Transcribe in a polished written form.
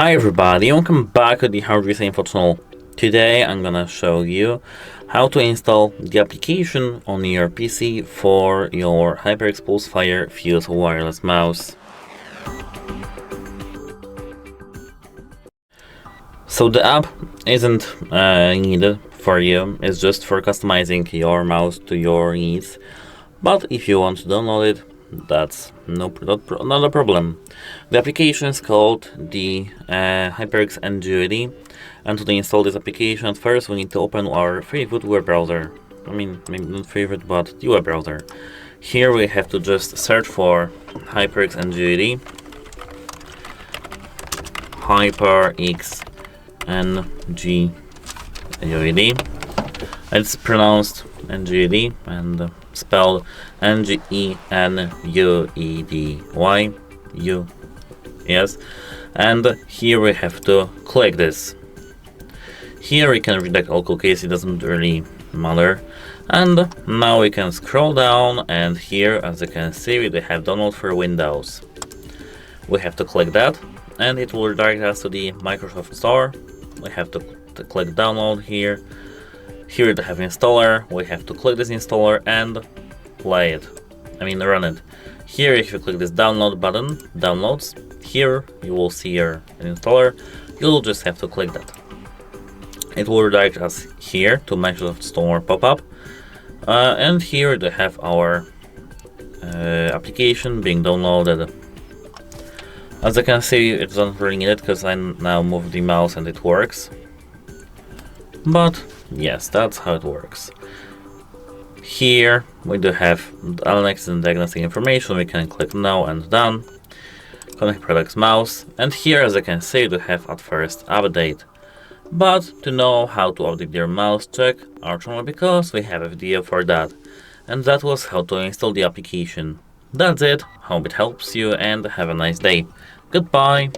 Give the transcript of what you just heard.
Hi everybody, welcome back to the HyperX Info channel. Today I'm gonna show you how to install the application on your PC for your HyperX Pulsefire Fuse wireless mouse. So the app isn't needed for you, it's just for customizing your mouse to your needs. But if you want to download it, that's not a problem. The application is called the HyperX NGenuity, and to install this application, at first we need to open our favorite web browser. I mean, maybe not favorite, but the web browser. Here we have to just search for HyperX NGenuity, HyperX NGenuity. It's pronounced NGenuity and spelled NGenuity. Yes, and here we have to click this. Here we can reject all cookies, it doesn't really matter. And now we can scroll down, and here, as you can see, we have download for Windows. We have to click that, and it will redirect us to the Microsoft Store. We have to click download here. Here we have installer. We have to click this installer and play it. Run it. Here, if you click this download button, downloads, here you will see your installer. You'll just have to click that. It will redirect us here to Microsoft Store pop-up. And here they have our application being downloaded. As you can see, it doesn't really need it because I now move the mouse and it works. But yes, that's how it works. Here we do have the next and diagnostic information. We can click now and done. Connect HyperX mouse, and here, as you can see, we have at first update. But to know how to update your mouse, check our channel because we have a video for that. And that was how to install the application. That's it. Hope it helps you and have a nice day. Goodbye.